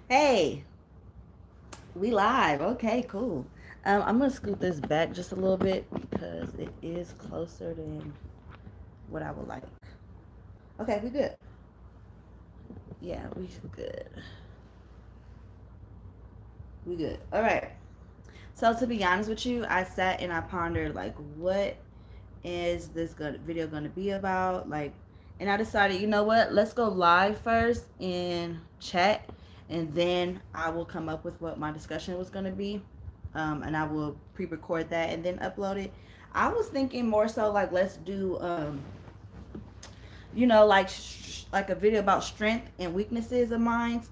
Hey, we live. Okay, cool. I'm gonna scoot this back just a little bit because it is closer than what I would like. Okay, we good. Yeah, we good. We good. All right. So to be honest with you, I sat and I pondered like, what is this video gonna be about? Like, and I decided, you know what? Let's go live first in chat, and then I will come up with what my discussion was gonna be, and I will pre-record that and then upload it. I was thinking more so like let's do, like a video about strength and weaknesses of mine.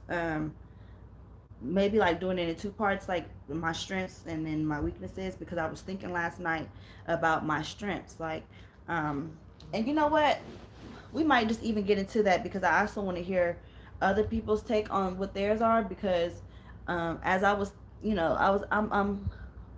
Maybe like doing it in two parts, like my strengths and then my weaknesses, because I was thinking last night about my strengths, like, um, and you know what? We might just even get into that because I also want to hear other people's take on what theirs are because, as I was, I'm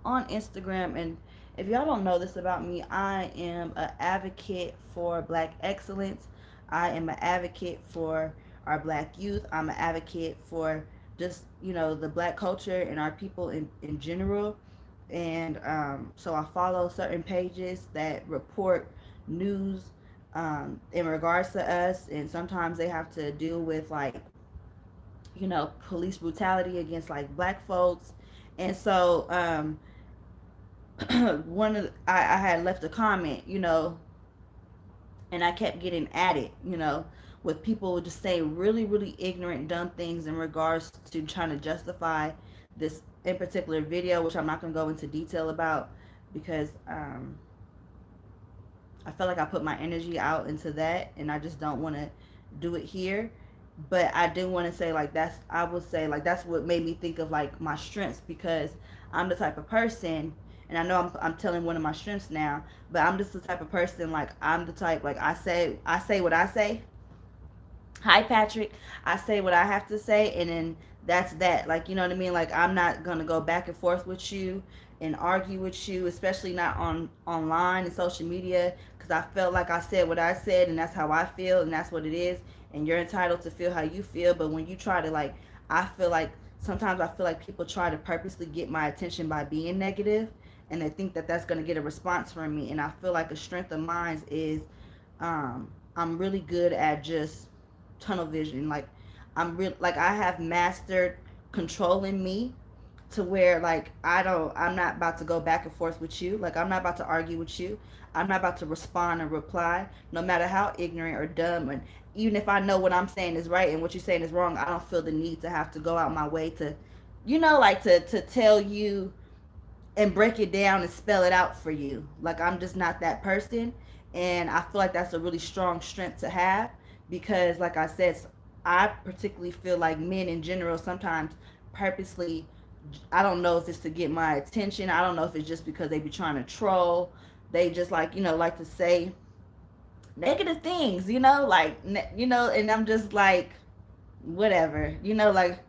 on Instagram, and if y'all don't know this about me, I am an advocate for Black excellence. I am an advocate for our Black youth. I'm an advocate for just the Black culture and our people in general. And so I follow certain pages that report news in regards to us, and sometimes they have to deal with like police brutality against like Black folks. And so I had left a comment, and I kept getting at it, with people just saying really, really ignorant, dumb things in regards to trying to justify this in particular video, which I'm not going to go into detail about because I felt like I put my energy out into that, and I just don't want to do it here. But I do want to say like I would say like that's what made me think of like my strengths, because I'm the type of person, and I know I'm telling one of my strengths now, but I'm just the type of person, like I'm the type, like I say what I say. Hi Patrick, I say what I have to say, and then that's that. Like, you know what I mean? Like, I'm not gonna go back and forth with you and argue with you, especially not on online and social media, because I felt like I said what I said, and that's how I feel, and that's what it is. And you're entitled to feel how you feel. But when you try to like, I feel like sometimes I feel like people try to purposely get my attention by being negative, and they think that that's gonna get a response from me. And I feel like a strength of mine is, I'm really good at just tunnel vision. Like, like I have mastered controlling me to where like I'm not about to go back and forth with you. Like, I'm not about to argue with you. I'm not about to respond and reply, no matter how ignorant or dumb. And even if I know what I'm saying is right and what you're saying is wrong, I don't feel the need to have to go out my way to, like to tell you and break it down and spell it out for you. Like, I'm just not that person. And I feel like that's a really strong strength to have, because like I said, I particularly feel like men in general sometimes purposely, I don't know if it's to get my attention. I don't know if it's just because they be trying to troll. They just like, like to say negative things, like, and I'm just like, whatever, like,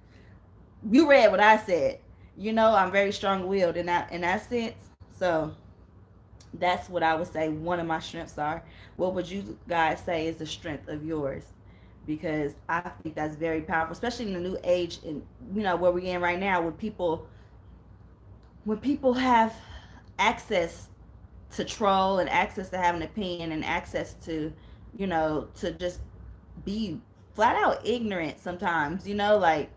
you read what I said. I'm very strong willed in that sense. So that's what I would say one of my strengths are. What would you guys say is the strength of yours? Because I think that's very powerful, especially in the new age, and where we're in right now, when people have access to troll and access to have an opinion and access to, to just be flat out ignorant sometimes, like,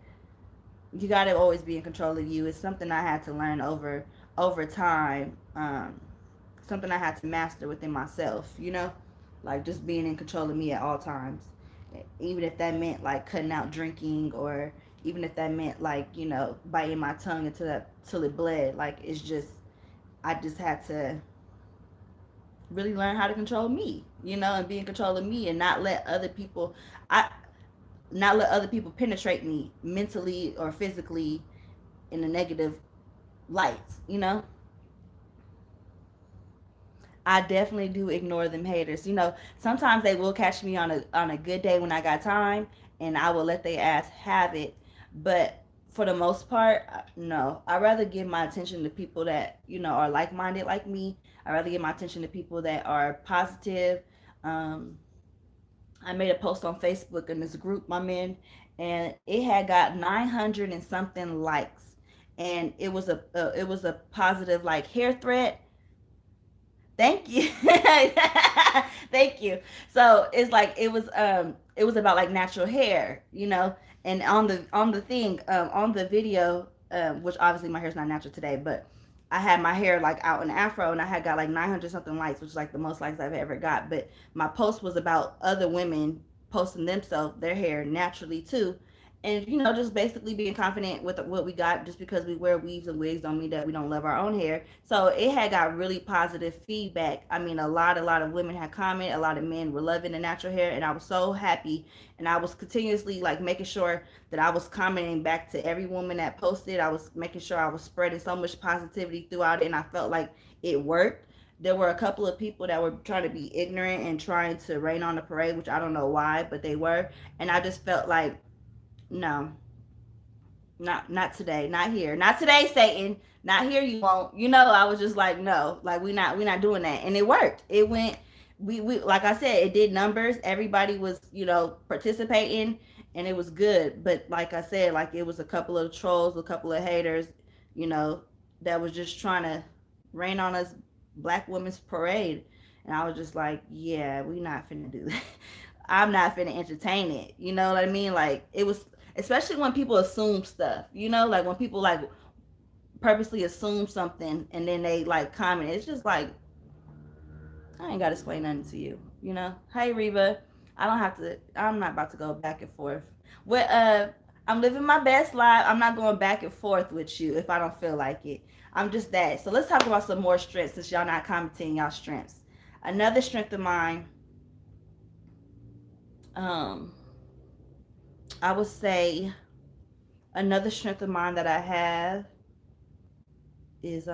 you got to always be in control of you. It's something I had to learn over time. Something I had to master within myself. Like just being in control of me at all times. Even if that meant like cutting out drinking, or even if that meant like biting my tongue until it bled. Like, it's just, I just had to really learn how to control me. And be in control of me, and I not let other people penetrate me mentally or physically in a negative light. I definitely do ignore them haters. Sometimes they will catch me on a good day when I got time, and I will let their ass have it. But for the most part, no. I rather give my attention to people that are like minded like me. I rather give my attention to people that are positive, um, I made a post on Facebook in this group I'm in, and it had got 900 and something likes, and it was a positive like hair thread. Thank you. Thank you. So it's like it was about like natural hair, you know. And on the thing, on the video, which obviously my hair's not natural today, but I had my hair like out in afro, and I had got like 900 something likes, which is like the most likes I've ever got. But my post was about other women posting themselves their hair naturally too, and you know, just basically being confident with what we got. Just because we wear weaves and wigs don't mean that we don't love our own hair. So it had got really positive feedback. I mean, a lot of women had commented, a lot of men were loving the natural hair, and I was so happy. And I was continuously like making sure that I was commenting back to every woman that posted. I was making sure I was spreading so much positivity throughout it, and I felt like it worked. There were a couple of people that were trying to be ignorant and trying to rain on the parade, which I don't know why, but they were. And I just felt like, no, not today, not here, not today, Satan, not here. You won't. You know, I was just like, no, like we not doing that, and it worked. It went. We like I said, it did numbers. Everybody was, you know, participating, and it was good. But like I said, like it was a couple of trolls, a couple of haters, you know, that was just trying to rain on us black women's parade. And I was just like, yeah, we not finna do that. I'm not finna entertain it. You know what I mean? Like it was, especially when people assume stuff. You know, like when people like purposely assume something and then they like comment. It's just like, I ain't gotta explain nothing to you. You know? Hey Reba, I don't have to. I'm not about to go back and forth. Well, I'm living my best life. I'm not going back and forth with you if I don't feel like it. I'm just that. So let's talk about some more strengths since y'all not commenting y'all strengths. Another strength of mine, um, I would say another strength of mine that I have is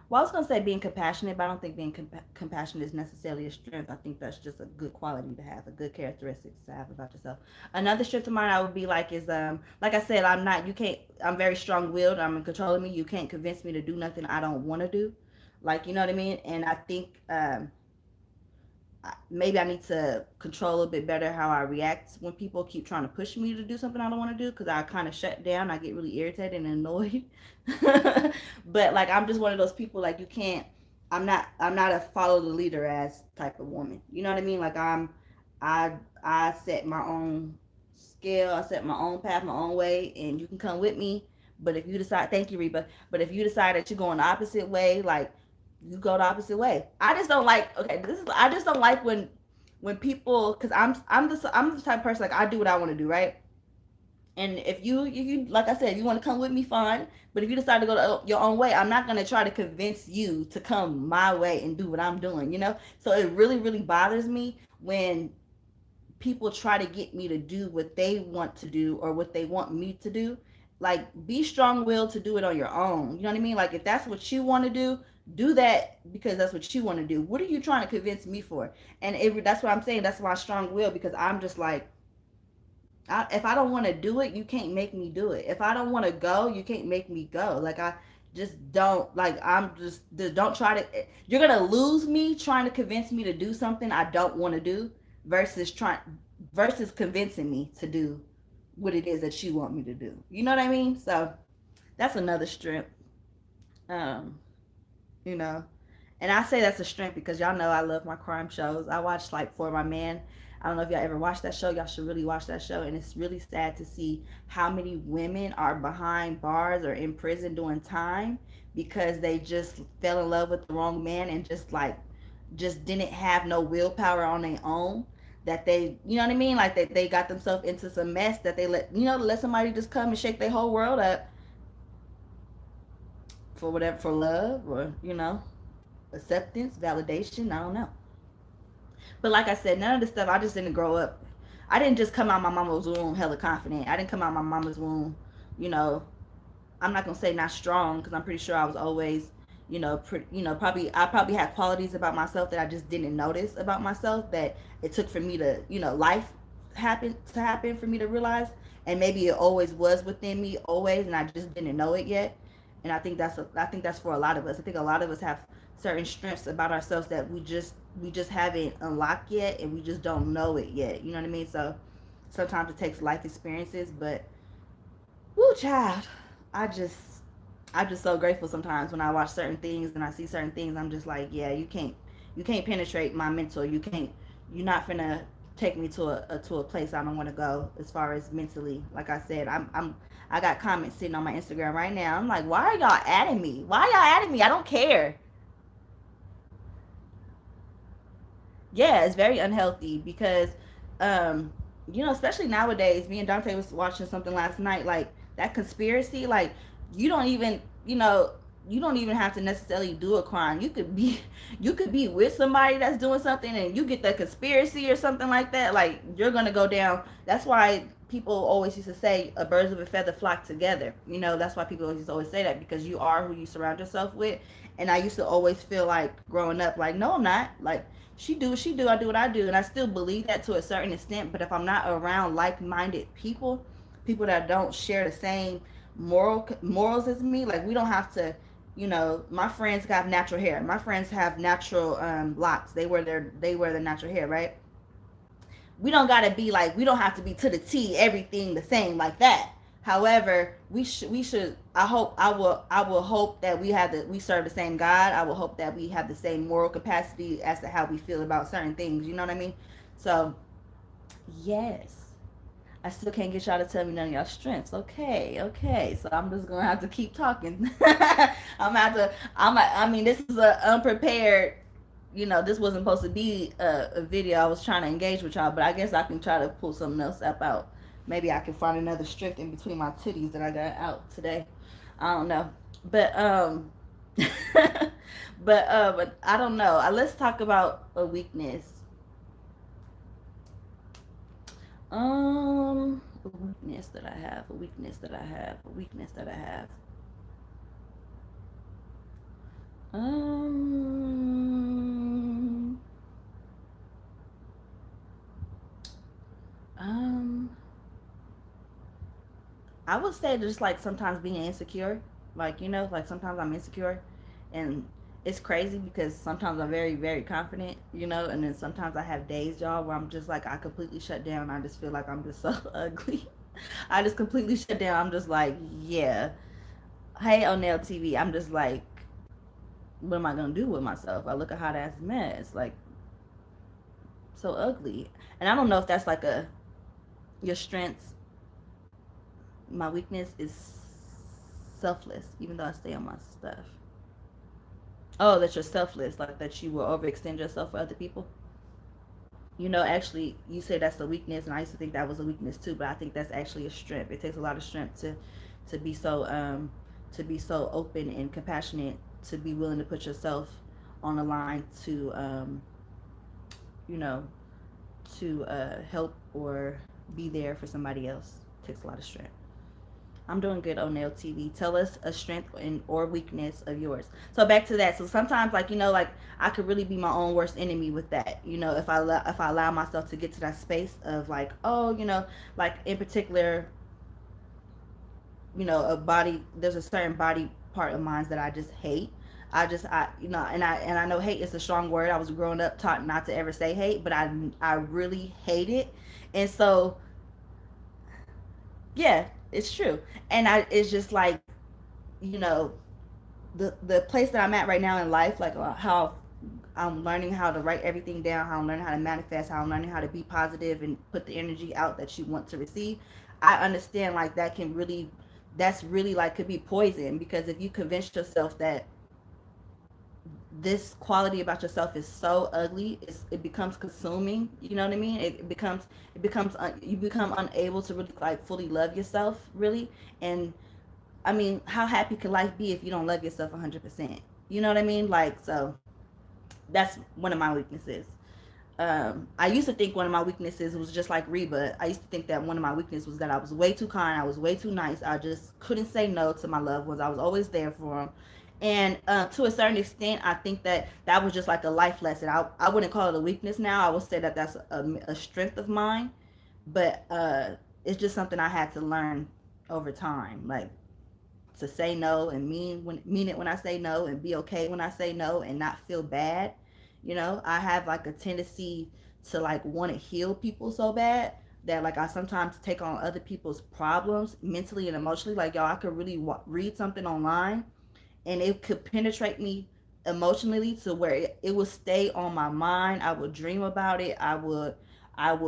well, I was gonna say being compassionate, but I don't think being compassionate is necessarily a strength. I think that's just a good quality to have, a good characteristics to have about yourself. Another strength of mine I would be like is like I said, I'm not. You can't. I'm very strong willed. I'm in control of me. You can't convince me to do nothing I don't want to do. Like you know what I mean. And I think maybe I need to control a bit better how I react when people keep trying to push me to do something I don't want to do, because I kind of shut down. I get really irritated and annoyed. But like I'm just one of those people like you can't. I'm not a follow the leader as type of woman. You know what I mean? Like I set my own scale. I set my own path, my own way, and you can come with me. But if you decide, thank you, Reba. But if you decide that you're going the opposite way, like you go the opposite way. I just don't like. Okay, this is. I just don't like when people, because I'm the type of person like I do what I want to do, right? And if you like I said, if you want to come with me, fine. But if you decide to go your own way, I'm not gonna try to convince you to come my way and do what I'm doing. You know. So it really bothers me when people try to get me to do what they want to do or what they want me to do. Like be strong willed to do it on your own. You know what I mean? Like if that's what you want to do that because that's what you want to do. What are you trying to convince me for? And that's what I'm saying. That's why strong will, because I'm just like, if I don't want to do it, you can't make me do it. If I don't want to go, you can't make me go. Like I just don't like. I'm just don't try to. You're gonna lose me trying to convince me to do something I don't want to do versus convincing me to do what it is that you want me to do. You know what I mean? So that's another strength. Um, you know, and I say that's a strength because y'all know I love my crime shows. I watch like For My Man. I don't know if y'all ever watched that show. Y'all should really watch that show. And it's really sad to see how many women are behind bars or in prison doing time because they just fell in love with the wrong man and just didn't have no willpower on their own. That they, you know what I mean? Like they got themselves into some mess that they let somebody just come and shake their whole world up for whatever, for love or, acceptance, validation. I don't know. But like I said, none of this stuff, I just didn't grow up. I didn't just come out my mama's womb hella confident. I didn't come out my mama's womb, you know, I'm not gonna say not strong because I'm pretty sure I was always, probably I probably had qualities about myself that I just didn't notice about myself that it took for me to, life happen for me to realize, and maybe it always was within me always, and I just didn't know it yet. And I think that's for a lot of us. I think a lot of us have certain strengths about ourselves that we just haven't unlocked yet, and we just don't know it yet. You know what I mean? So sometimes it takes life experiences, but woo, child, I just I'm just so grateful sometimes when I watch certain things and I see certain things. I'm just like, yeah, you can't penetrate my mental. You're not finna take me to a place I don't want to go as far as mentally. Like I said, I got comments sitting on my Instagram right now. I'm like, why are y'all adding me? Why are y'all adding me? I don't care. Yeah, it's very unhealthy because, um, especially nowadays. Me and Dante was watching something last night, like that conspiracy. Like, you don't even, you don't even have to necessarily do a crime. You could be with somebody that's doing something, and you get the conspiracy or something like that. Like, you're gonna go down. That's why people always used to say, "A birds of a feather flock together." That's why people always say that, because you are who you surround yourself with. And I used to always feel like growing up, like, no, I'm not. Like, she do what she do, I do what I do, and I still believe that to a certain extent. But if I'm not around like-minded people, people that don't share the same morals as me, like, we don't have to. My friends got natural hair. My friends have natural locks. They wear their natural hair, right? We don't gotta be like, we don't have to be to the T everything the same like that. However, we should I will hope that we serve the same God. I will hope that we have the same moral capacity as to how we feel about certain things. You know what I mean? So yes. I still can't get y'all to tell me none of y'all strengths. Okay, okay. So I'm just gonna have to keep talking. I'm gonna have to. I mean, this is a unprepared. This wasn't supposed to be a video. I was trying to engage with y'all, but I guess I can try to pull something else up out. Maybe I can find another strength in between my titties that I got out today. I don't know, but but I don't know. Let's talk about a weakness. A weakness that I have, a weakness that I have, a weakness that I have. Um, um, I would say just like sometimes being insecure, like like sometimes I'm insecure, and it's crazy because sometimes I'm very very confident, and then sometimes I have days, y'all, where I'm just like I completely shut down. I just feel like I'm just so ugly. I just completely shut down. I'm just like, yeah. Hey, on Nail TV, I'm just like, what am I gonna do with myself? I look a hot ass mess, like so ugly. And I don't know if that's like a your strengths. My weakness is selfless, even though I stay on my stuff. Oh, that you're selfless, like that you will overextend yourself for other people. Actually, you say that's a weakness, and I used to think that was a weakness too, but I think that's actually a strength. It takes a lot of strength to be so open and compassionate, to be willing to put yourself on the line to you know to help or be there for somebody else. It takes a lot of strength. I'm doing good on Nail TV. Tell us a strength and or weakness of yours. So back to that. So sometimes, like like I could really be my own worst enemy with that. If I allow myself to get to that space of like, oh, like in particular, a body. There's a certain body part of mine that I just hate. And I know hate is a strong word. I was growing up taught not to ever say hate, but I really hate it, and so yeah, it's true. And it's just like, you know the place that I'm at right now in life, like how I'm learning how to write everything down, how I'm learning how to manifest, how I'm learning how to be positive and put the energy out that you want to receive. I understand like that's really like could be poison, because if you convince yourself that this quality about yourself is so ugly, it becomes consuming. You know what I mean? You become unable to really like fully love yourself, really. And I mean, how happy could life be if you don't love yourself 100%? You know what I mean? Like, so that's one of my weaknesses. I used to think one of my weaknesses was just like Reba. I used to think that one of my weaknesses was that I was way too kind. I was way too nice. I just couldn't say no to my loved ones. I was always there for them. And to a certain extent, I think that that was just like a life lesson. I wouldn't call it a weakness now. I would say that that's a strength of mine. But it's just something I had to learn over time. Like, to say no and mean it when I say no and be okay when I say no and not feel bad. I have like a tendency to like want to heal people so bad that like I sometimes take on other people's problems mentally and emotionally. Like y'all, I could really read something online and it could penetrate me emotionally to where it would stay on my mind. I would dream about it. I would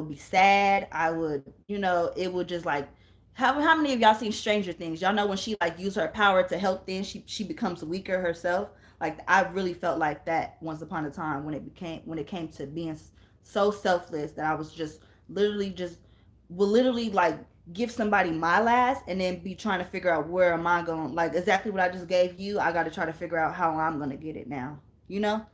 be sad. I would, it would just like how many of y'all seen Stranger Things? Y'all know when she like use her power to help things, she becomes weaker herself. Like I really felt like that once upon a time when it came to being so selfless that I was just literally just will literally like give somebody my last and then be trying to figure out where am I going, like exactly what I just gave you. I got to try to figure out how I'm going to get it now, you know?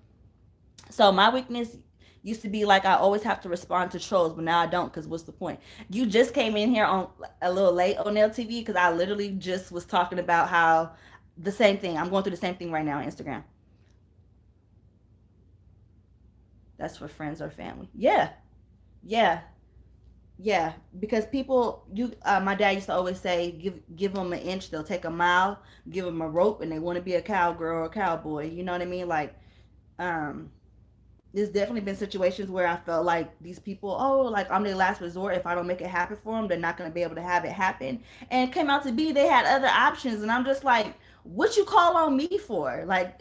So my weakness used to be like I always have to respond to trolls, but now I don't because what's the point? You just came in here on a little late on LTV because I literally just was talking about how the same thing. I'm going through the same thing right now on Instagram. That's for friends or family. Yeah, yeah, yeah. Because people, my dad used to always say, give them an inch, they'll take a mile. Give them a rope, and they want to be a cowgirl or a cowboy. You know what I mean? Like, um, there's definitely been situations where I felt like these people, oh, like I'm their last resort. If I don't make it happen for them, they're not going to be able to have it happen. And it came out to be they had other options, and I'm just like, what you call on me for? Like,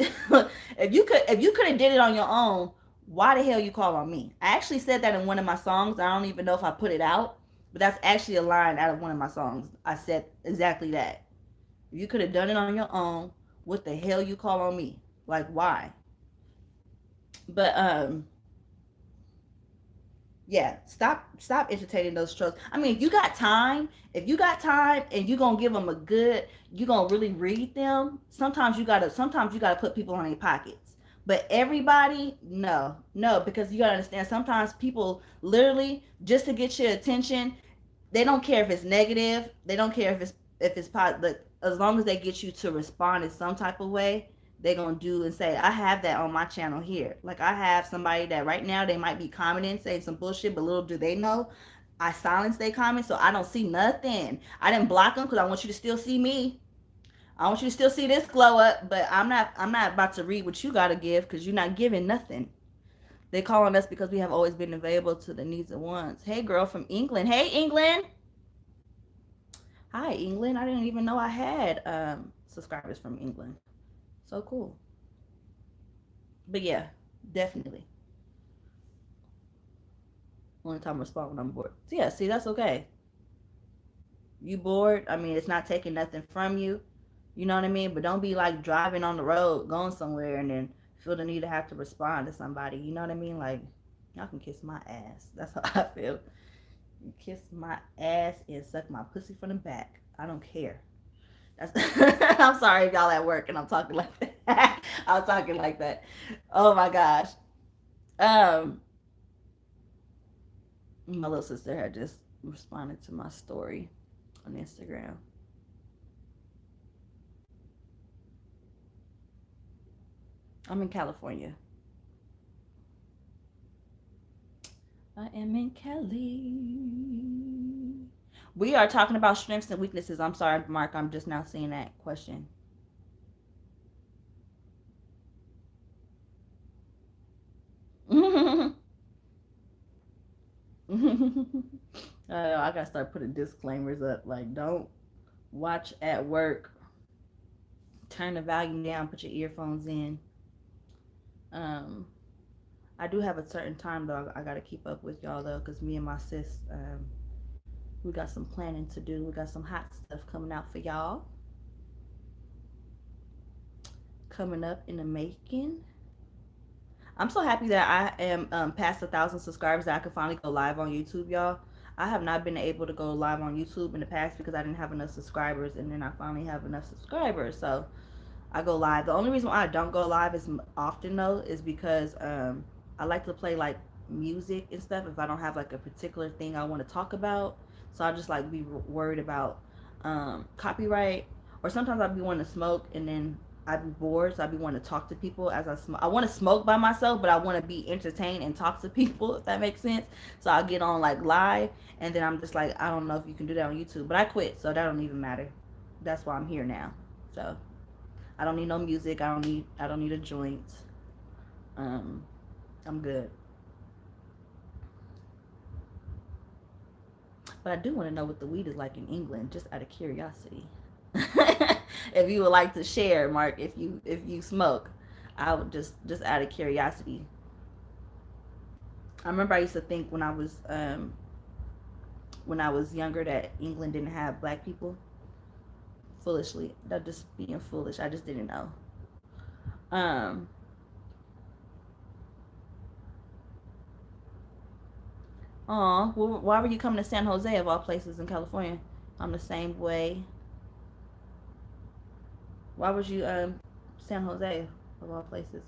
if you could have did it on your own, why the hell you call on me? I actually said that in one of my songs. I don't even know if I put it out, but that's actually a line out of one of my songs. I said exactly that. If you could have done it on your own, what the hell you call on me? Like, why? But yeah, stop entertaining those trolls. I mean, if you got time and you gonna give them you gonna really read them. Sometimes you gotta put people on their pockets. But everybody, no, no, because you gotta understand. Sometimes people literally just to get your attention, they don't care if it's negative. They don't care if it's positive. As long as they get you to respond in some type of way, they're gonna do and say, I have that on my channel here. Like I have somebody that right now they might be commenting saying some bullshit, but little do they know I silence their comments so I don't see nothing. I didn't block them because I want you to still see me. I want you to still see this glow up, but I'm not about to read what you gotta give because you're not giving nothing. They call on us because we have always been available to the needs of wants. Hey girl from England. Hey England. Hi England. I didn't even know I had subscribers from England. So cool. But yeah, definitely. Only time I respond when I'm bored. So yeah, see that's okay. You bored? I mean, it's not taking nothing from you. You know what I mean? But don't be like driving on the road, going somewhere, and then feel the need to have to respond to somebody. You know what I mean? Like, y'all can kiss my ass. That's how I feel. You kiss my ass and suck my pussy from the back. I don't care. That's I'm sorry if y'all at work and I'm talking like that. I'm talking like that. Oh my gosh. Um, my little sister had just responded to my story on Instagram. I'm in California. I am in Cali. We are talking about strengths and weaknesses. I'm sorry, Mark. I'm just now seeing that question. I gotta start putting disclaimers up. Like, don't watch at work. Turn the volume down. Put your earphones in. Um, I do have a certain time though. I gotta keep up with y'all though, cause me and my sis, we got some planning to do. We got some hot stuff coming out for y'all. Coming up in the making. I'm so happy that I am past 1,000 subscribers that I can finally go live on YouTube, y'all. I have not been able to go live on YouTube in the past because I didn't have enough subscribers, and then I finally have enough subscribers, so I go live. The only reason why I don't go live as often though is because I like to play like music and stuff if I don't have like a particular thing I want to talk about. So I just like be worried about copyright, or sometimes I'd be wanting to smoke and then I'd be bored, so I'd be wanting to talk to people as I smoke. I want to smoke by myself, but I want to be entertained and talk to people, if that makes sense. So I'll get on like live, and then I'm just like, I don't know if you can do that on YouTube, but I quit, so that don't even matter. That's why I'm here now. So I don't need no music. I don't need a joint. Um, I'm good. But I do want to know what the weed is like in England, just out of curiosity. If you would like to share, Mark, if you smoke, I would just out of curiosity. I remember I used to think when I was younger that England didn't have black people. Foolishly, that just being foolish. I just didn't know. Um, well, why were you coming to San Jose of all places in California? I'm the same way. Why was you San Jose of all places?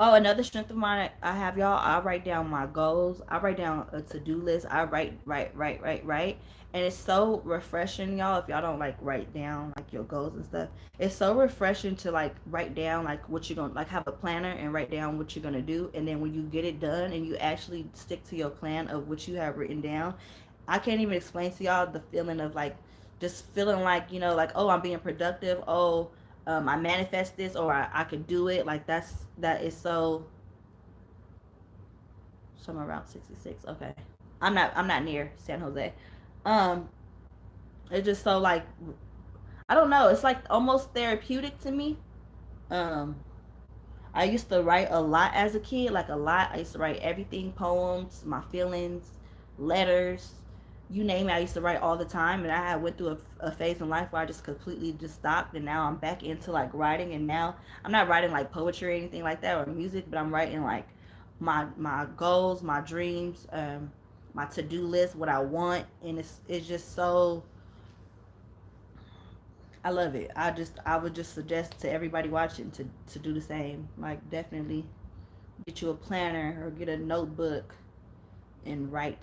Oh, another strength of mine I have, y'all. I write down my goals. I write down a to do list. I write, and it's so refreshing, y'all. If y'all don't like write down like your goals and stuff, it's so refreshing to like write down like what you're gonna like have a planner and write down what you're gonna do, and then when you get it done and you actually stick to your plan of what you have written down, I can't even explain to y'all the feeling of like just feeling like like oh I'm being productive. Oh, I manifest this or I could do it. Like that is so somewhere around 66. Okay. I'm not near San Jose. Um it's just so like I don't know, it's like almost therapeutic to me. Um I used to write a lot as a kid, like a lot. I used to write everything, poems, my feelings, letters, you name it. I used to write all the time, and I had went through a phase in life where I just completely just stopped, and now I'm back into like writing. And now I'm not writing like poetry or anything like that or music, but I'm writing like my goals, my dreams, my to do list, what I want, and it's just so I love it. I would just suggest to everybody watching to do the same. Like definitely get you a planner or get a notebook and write.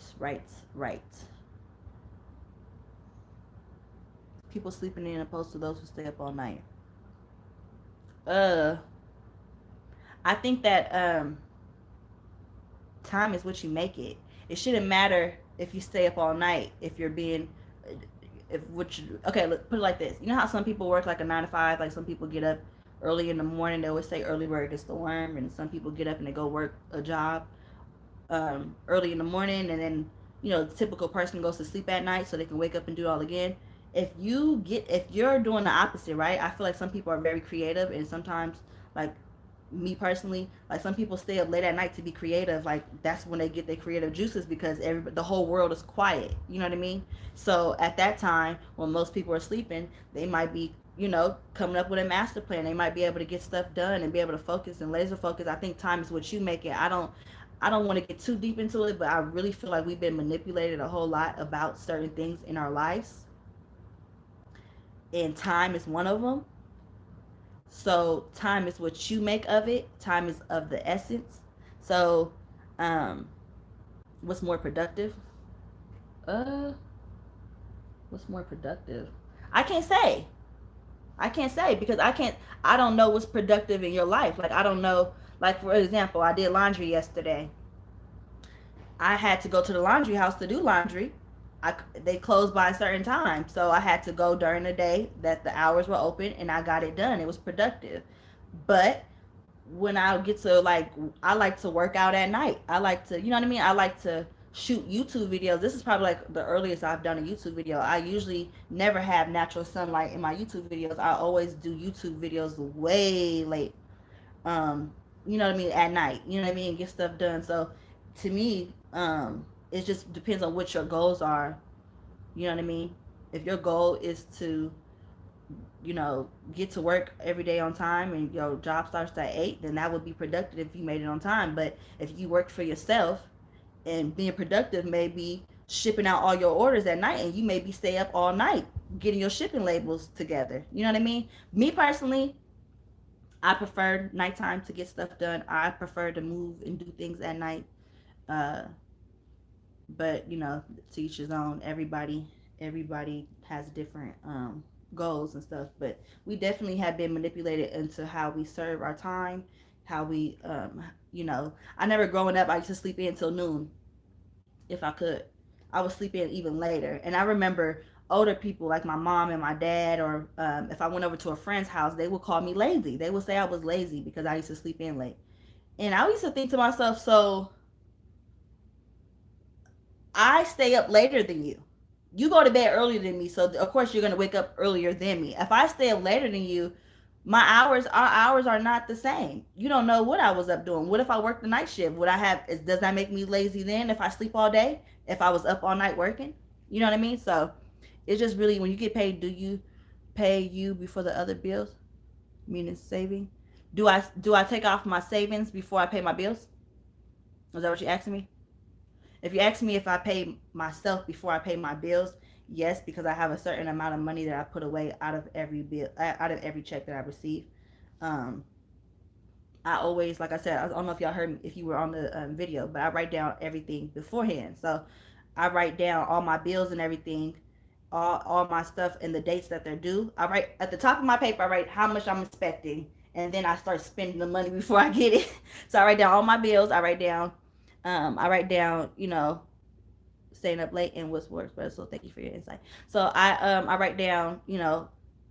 People sleeping in opposed to those who stay up all night. Uh, I think that time is what you make it. It shouldn't matter if you stay up all night if you're being if which okay look, put it like this. You know how some people work like a 9 to 5, like some people get up early in the morning. They always say early bird gets the worm, and some people get up and they go work a job early in the morning, and then the typical person goes to sleep at night so they can wake up and do it all again. If you're doing the opposite, right? I feel like some people are very creative, and sometimes like me personally, like some people stay up late at night to be creative. Like that's when they get their creative juices because the whole world is quiet. You know what I mean? So at that time, when most people are sleeping, they might be coming up with a master plan. They might be able to get stuff done and be able to focus and laser focus. I think time is what you make it. I don't want to get too deep into it, but I really feel like we've been manipulated a whole lot about certain things in our lives, and time is one of them. So time is what you make of it. Time is of the essence. So, um, what's more productive? Uh, what's more productive? I can't say. I can't say because I can't. I don't know what's productive in your life. Like I don't know. Like for example, I did laundry yesterday. I had to go to the laundry house to do laundry. They closed by a certain time, so I had to go during the day that the hours were open, and I got it done. It was productive. But when I get to like, I like to work out at night. I like to, you know what I mean? I like to shoot YouTube videos. This is probably like the earliest I've done a YouTube video. I usually never have natural sunlight in my YouTube videos. I always do YouTube videos way late. Um, you know what I mean? At night. You know what I mean? Get stuff done. So to me, it just depends on what your goals are. You know what I mean? If your goal is to get to work every day on time and your job starts at 8, then that would be productive if you made it on time. But if you work for yourself, and being productive may be shipping out all your orders at night, and you maybe stay up all night getting your shipping labels together. You know what I mean? Me personally, I prefer nighttime to get stuff done. I prefer to move and do things at night. Uh, but to each his own. Everybody has different goals and stuff, but we definitely have been manipulated into how we serve our time how we I never growing up I used to sleep in till noon if I could. I would sleep in even later. And I remember older people like my mom and my dad, or if I went over to a friend's house, they would call me lazy. They would say I was lazy because I used to sleep in late. And I used to think to myself, so I stay up later than you. You go to bed earlier than me, so of course you're gonna wake up earlier than me. If I stay up later than you, our hours are not the same. You don't know what I was up doing. What if I worked the night shift? Would I have? Does that make me lazy then? If I sleep all day, if I was up all night working, you know what I mean? So it's just really when you get paid, do you pay you before the other bills? Meaning saving. Do I take off my savings before I pay my bills? Is that what you asking me? If you ask me if I pay myself before I pay my bills, yes, because I have a certain amount of money that I put away out of every bill, out of every check that I receive. Um, I always, like I said, I don't know if y'all heard me, if you were on the video, but I write down everything beforehand. So I write down all my bills and everything, all my stuff and the dates that they're due. I write at the top of my paper, I write how much I'm expecting, and then I start spending the money before I get it. So I write down all my bills. I write down, staying up late and what's works better. So thank you for your insight. So I write down,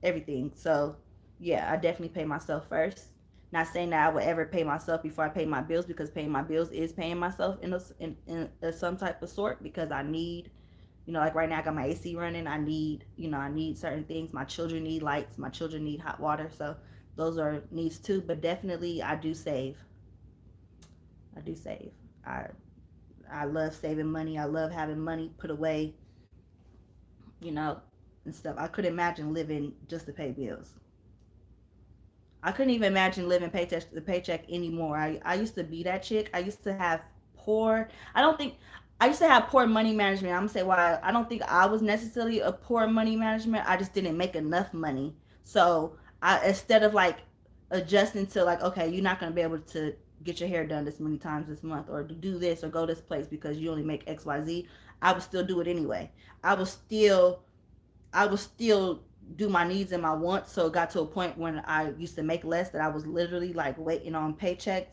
everything. So yeah, I definitely pay myself first. Not saying that I would ever pay myself before I pay my bills, because paying my bills is paying myself in some type of sort, because I need, like right now I got my AC running. I need certain things. My children need lights. My children need hot water. So those are needs too. But definitely I do save. I do save. I I love saving money. I love having money put away, you know, and stuff. I couldn't imagine living just to pay bills. I couldn't even imagine living paycheck to paycheck anymore. I used to be that chick. I used to have poor, I don't think, I used to have poor money management. I'm gonna say why. I don't think I was necessarily a poor money management. I just didn't make enough money. So instead of like adjusting to like, okay, you're not gonna be able to get your hair done this many times this month, or to do this or go this place because you only make XYZ, I would still do it anyway. I would still I would still do my needs and my wants. So it got to a point when I used to make less that I was literally like waiting on paycheck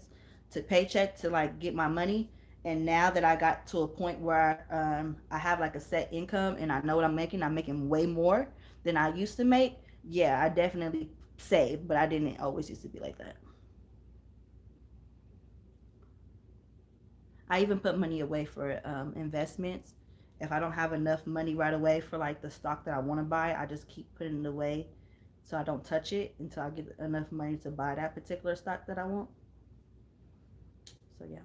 to like get my money. And now that I got to a point where I have like a set income and I know what I'm making way more than I used to make. Yeah, I definitely save, but I didn't always used to be like that. I even put money away for investments. If I don't have enough money right away for like the stock that I want to buy, I just keep putting it away so I don't touch it until I get enough money to buy that particular stock that I want. So yeah,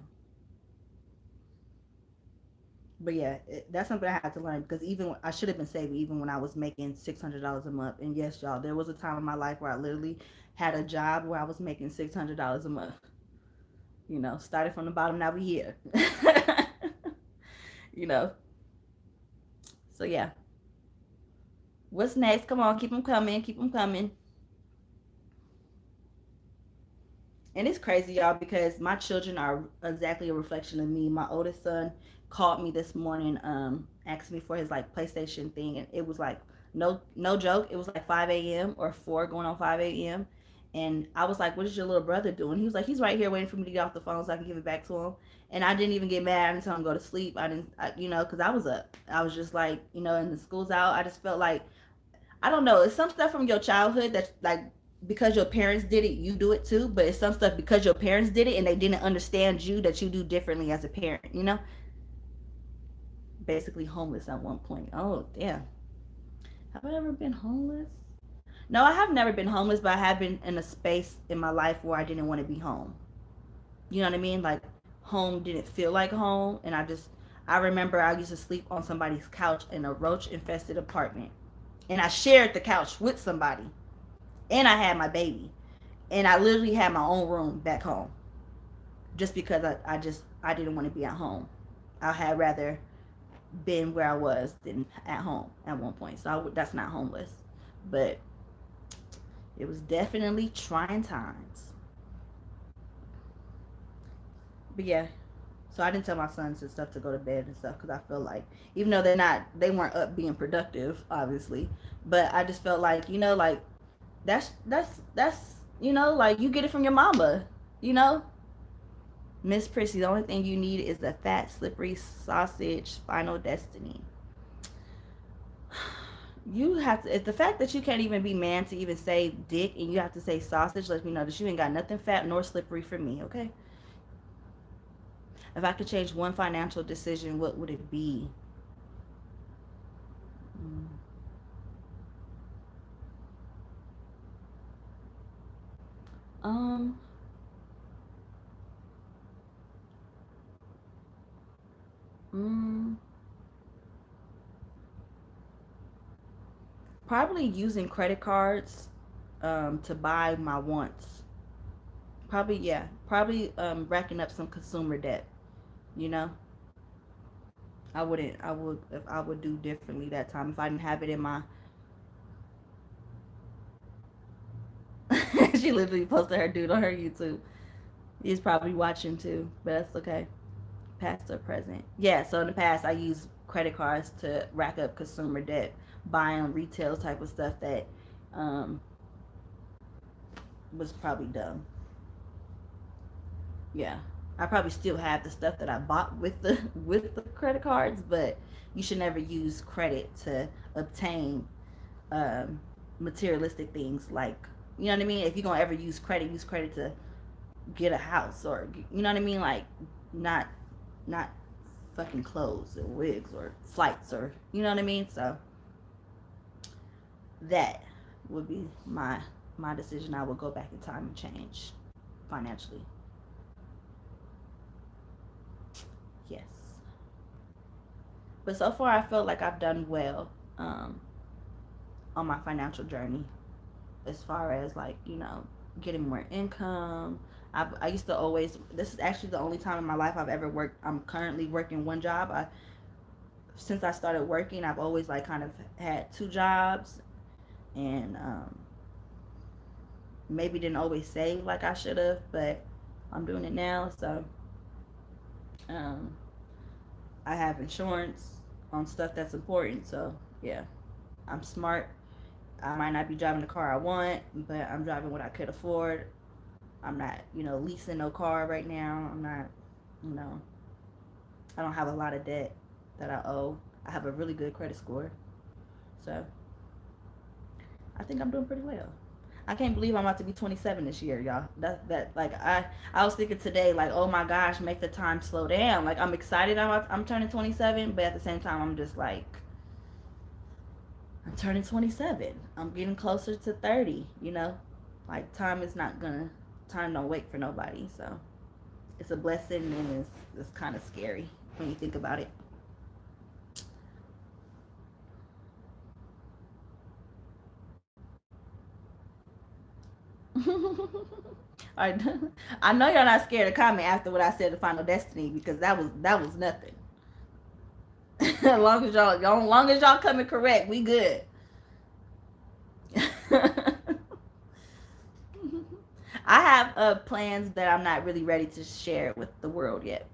but yeah, that's something I had to learn, because even I should have been saving even when I was making $600 a month. And yes, y'all, there was a time in my life where I literally had a job where I was making $600 a month. Started from the bottom, now we here. you know, so yeah. What's next? Come on, keep them coming, keep them coming. And it's crazy, y'all, because my children are exactly a reflection of me. My oldest son called me this morning, asked me for his like PlayStation thing, and it was like no joke. It was like 5 a.m. or 4 going on 5 a.m. And I was like, "What is your little brother doing?" He was like, "He's right here waiting for me to get off the phone so I can give it back to him." And I didn't even get mad until him go to sleep. I didn't, because I was up. I was just like, and the school's out. I just felt like, I don't know. It's some stuff from your childhood that's like, because your parents did it, you do it too. But it's some stuff because your parents did it and they didn't understand you, that you do differently as a parent. Basically homeless at one point. Oh, damn. Have I ever been homeless? No, I have never been homeless, but I have been in a space in my life where I didn't want to be home. You know what I mean? Like, home didn't feel like home. And I remember I used to sleep on somebody's couch in a roach infested apartment. And I shared the couch with somebody. And I had my baby. And I literally had my own room back home. Just because I didn't want to be at home. I had rather been where I was than at home at one point. So that's not homeless. But it was definitely trying times. But yeah, so I didn't tell my sons and stuff to go to bed and stuff, because I feel like, even though they weren't up being productive, obviously, but I just felt like, like that's like you get it from your mama. You know, Miss Prissy, the only thing you need is a fat, slippery sausage, Final Destiny. You have to, if the fact that you can't even be man to even say dick and you have to say sausage lets me know that you ain't got nothing fat nor slippery for me, okay? If I could change one financial decision, what would it be? Mm. Um, mm, Probably using credit cards to buy my wants. Probably, yeah. Probably racking up some consumer debt, you know? I wouldn't, I would, if I would do differently that time if I didn't have it in my. She literally posted her dude on her YouTube. He's probably watching too, but that's okay. Past or present. Yeah, so in the past, I used credit cards to rack up consumer debt, buying retail type of stuff that um, was probably dumb. Yeah, I probably still have the stuff that I bought with the credit cards, but you should never use credit to obtain um, materialistic things like, you know what I mean. If you're gonna ever use credit to get a house, or you know what I mean, like not not fucking clothes or wigs or flights, or you know what I mean. So that would be my decision. I would go back in time and change financially. Yes, but so far I feel like I've done well um, on my financial journey, as far as like, getting more income. I used to always, this is actually the only time in my life I've ever worked. I'm currently working one job. Since I started working, I've always like kind of had two jobs, and maybe didn't always save like I should have, but I'm doing it now. So um, I have insurance on stuff that's important. So yeah, I'm smart. I might not be driving the car I want, but I'm driving what I could afford. I'm not, leasing no car right now. I'm not, you know, I don't have a lot of debt that I owe. I have a really good credit score. So I think I'm doing pretty well. I can't believe I'm about to be 27 this year, y'all. That like I was thinking today, like, oh my gosh, make the time slow down. Like, I'm excited I'm turning 27, but at the same time I'm just like, I'm turning 27. I'm getting closer to 30, Like, time don't wait for nobody. So it's a blessing, and it's kind of scary when you think about it. All right. I know y'all not scared to comment after what I said to Final Destiny, because that was nothing. As long as y'all coming correct, we good. I have plans that I'm not really ready to share with the world yet,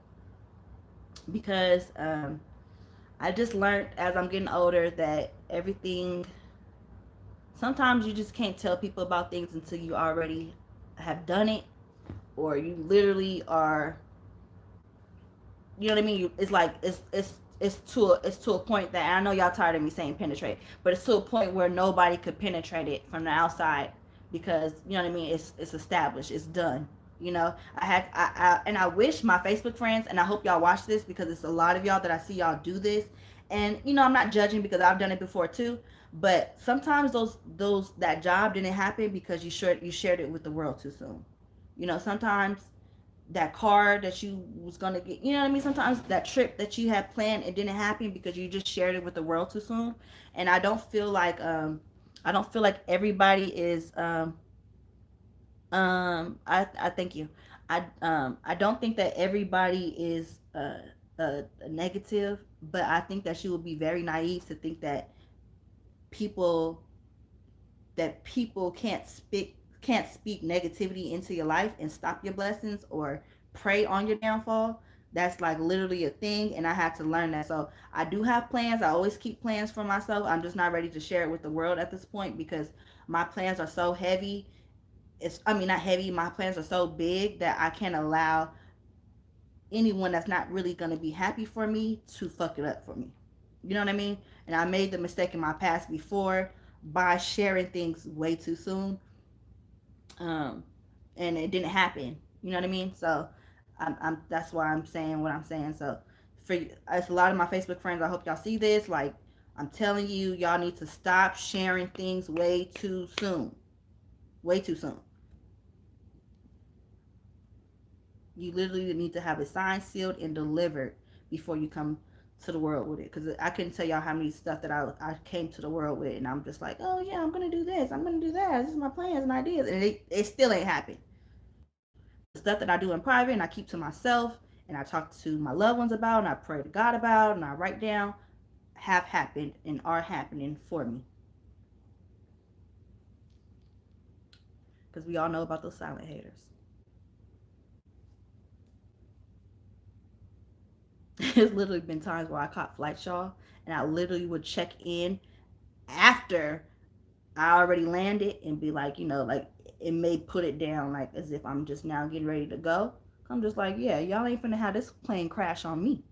because I just learned as I'm getting older that everything. Sometimes you just can't tell people about things until you already have done it, or you literally are. You know what I mean? It's like it's to a point that, I know y'all tired of me saying penetrate, but it's to a point where nobody could penetrate it from the outside, because you know what I mean. It's established. It's done. And I wish my Facebook friends, and I hope y'all watch this, because it's a lot of y'all that I see y'all do this, and I'm not judging, because I've done it before too. But sometimes those that job didn't happen because you shared it with the world too soon. Sometimes that car that you was gonna get, you know what I mean. Sometimes that trip that you had planned, it didn't happen because you just shared it with the world too soon. And I don't feel like everybody is I thank you. I don't think that everybody is negative, but I think that you would be very naive to think people people can't speak negativity into your life and stop your blessings, or prey on your downfall. That's like literally a thing, and I had to learn that. So I do have plans. I always keep plans for myself. I'm just not ready to share it with the world at this point, because my plans are so heavy. it's, I mean, not heavy. My plans are so big that I can't allow anyone that's not really going to be happy for me to fuck it up for me. You know what I mean? And I made the mistake in my past before by sharing things way too soon. Um, and it didn't happen. You know what I mean? So that's why I'm saying what I'm saying. So for it's a lot of my Facebook friends, I hope y'all see this. Like, I'm telling you, y'all need to stop sharing things way too soon. Way too soon. You literally need to have it signed, sealed, and delivered before you come to the world with it. Because I couldn't tell y'all how many stuff that I came to the world with, and I'm just like, oh yeah, I'm gonna do this, I'm gonna do that. This is my plans and ideas, and it still ain't happened. The stuff that I do in private and I keep to myself, and I talk to my loved ones about, and I pray to God about, and I write down, have happened and are happening for me. Because we all know about those silent haters. It's literally been times where I caught flights, y'all, and I literally would check in after I already landed and be like, like it may put it down like as if I'm just now getting ready to go. I'm just like, yeah, y'all ain't finna have this plane crash on me.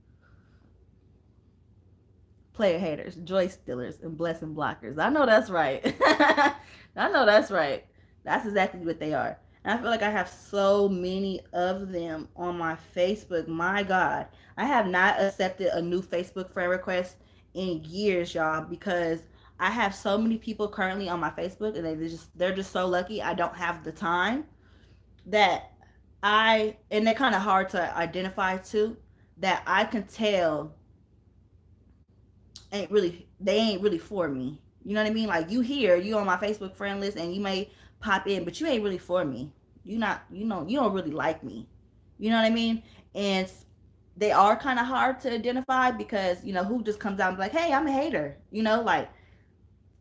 Player haters, joy stealers, and blessing blockers. I know that's right. I know that's right. That's exactly what they are. And I feel like I have so many of them on my Facebook. My God, I have not accepted a new Facebook friend request in years, y'all, because I have so many people currently on my Facebook, and they're just so lucky. I don't have the time that and they're kind of hard to identify too. That I can tell they ain't really for me. You know what I mean? Like, you on my Facebook friend list, and you may pop in, but you ain't really for me. You not, you don't really like me. You know what I mean? And they are kind of hard to identify because, who just comes out and be like, hey, I'm a hater. Like,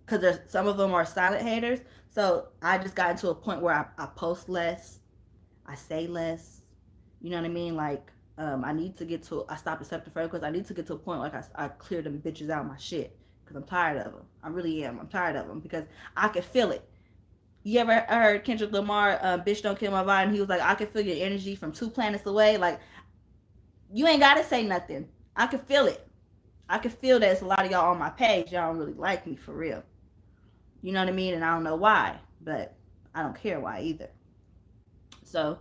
because there's some of them are silent haters. So I just got into a point where I post less, I say less. You know what I mean? Like, I need to get to, I stopped accepting friend requests. I need to get to a point like I clear them bitches out of my shit because I'm tired of them. I really am. I'm tired of them because I can feel it. You ever heard Kendrick Lamar, Bitch Don't Kill My Vibe? And he was like, I can feel your energy from 2 planets away. Like, you ain't got to say nothing. I can feel it. I can feel that it's a lot of y'all on my page. Y'all don't really like me for real. You know what I mean? And I don't know why, but I don't care why either. So,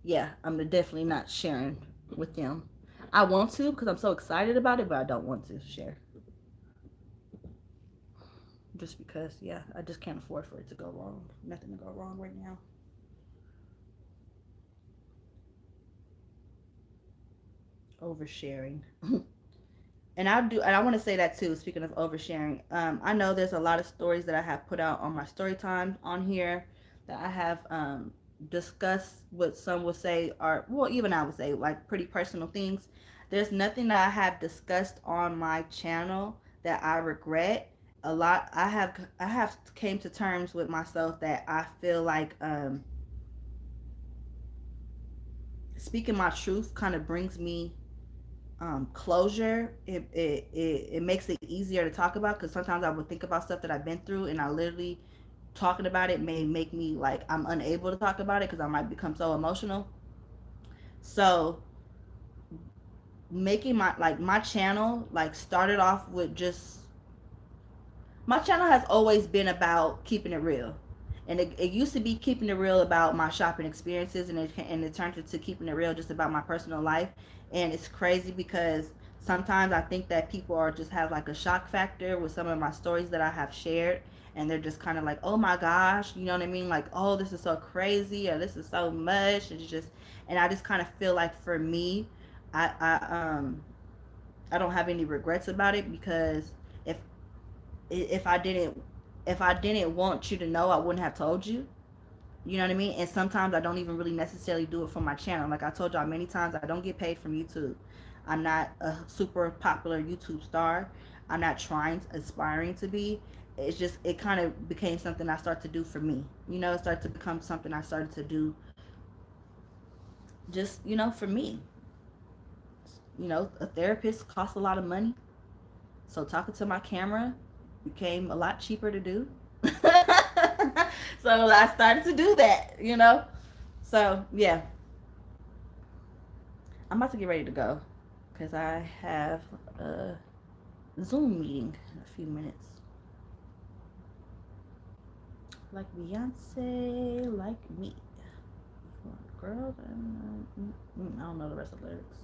yeah, I'm definitely not sharing with them. I want to because I'm so excited about it, but I don't want to share. Just because, yeah, I just can't afford for it to go wrong. Nothing to go wrong right now. Oversharing. And I want to say that too, speaking of oversharing. I know there's a lot of stories that I have put out on my story time on here that I have discussed what some would say are, well, even I would say, like, pretty personal things. There's nothing that I have discussed on my channel that I regret. A lot I have came to terms with myself that I feel like speaking my truth kind of brings me closure. It makes it easier to talk about, because sometimes I would think about stuff that I've been through, and I literally, talking about it may make me like I'm unable to talk about it because I might become so emotional. So making my channel, like, started off with just, my channel has always been about keeping it real. And it used to be keeping it real about my shopping experiences, and it turned into keeping it real just about my personal life. And it's crazy because sometimes I think that people are just have like a shock factor with some of my stories that I have shared, and they're just kind of like, oh my gosh, you know what I mean? Like, oh, this is so crazy, or this is so much. It's just, and I just kind of feel like for me, I I um I don't have any regrets about it, because if if I didn't want you to know, I wouldn't have told you. You know what I mean? And sometimes I don't even really necessarily do it for my channel. Like I told y'all many times, I don't get paid from YouTube. I'm not a super popular YouTube star. I'm not aspiring to be. It's just, it kind of became something I started to do for me. It started to become something I started to do just, for me. A therapist costs a lot of money. So talking to my camera became a lot cheaper to do. So I started to do that, you know. So yeah, I'm about to get ready to go because I have a Zoom meeting in a few minutes. Like Beyonce, like me. Girl, I don't know the rest of the lyrics.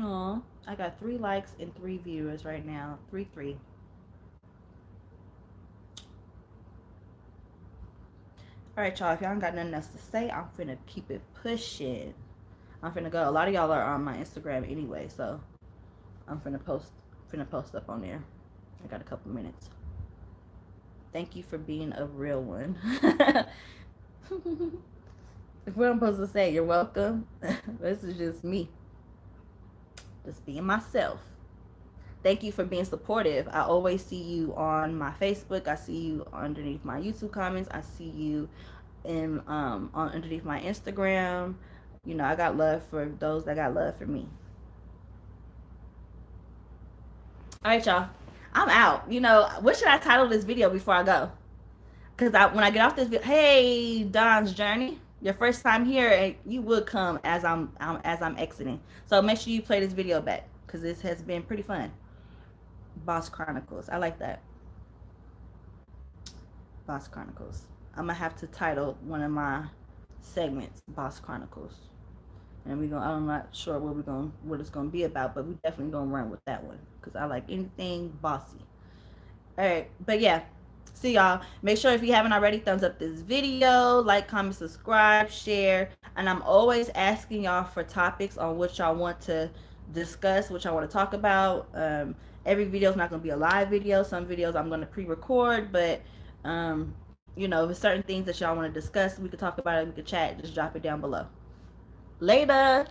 Aw, I got 3 likes and 3 viewers right now. 3. All right, y'all. If y'all ain't got nothing else to say, I'm finna keep it pushing. I'm finna go. A lot of y'all are on my Instagram anyway, so I'm finna post up on there. I got a couple minutes. Thank you for being a real one. If what I'm supposed to say, you're welcome. This is just me, just being myself. Thank you for being supportive. I always see you on my Facebook. I see you underneath my YouTube comments. I see you in on underneath my Instagram. You know, I got love for those that got love for me. All right, y'all. I'm out. You know, what should I title this video before I go? Because when I get off this video, hey, Don's Journey, your first time here, and you will come as I'm exiting. So make sure you play this video back because this has been pretty fun. Boss Chronicles. I like that. Boss Chronicles. I'm gonna have to title one of my segments Boss Chronicles. And I'm not sure what it's gonna be about, but we definitely gonna run with that one because I like anything bossy. All right, but yeah, see y'all. Make sure if you haven't already, thumbs up this video, like, comment, subscribe, share. And I'm always asking y'all for topics on what y'all want to discuss, what y'all want to talk about. Every video is not going to be a live video. Some videos I'm going to pre-record, but you know, if there's certain things that y'all want to discuss, we could talk about it, we could chat, just drop it down below. Later.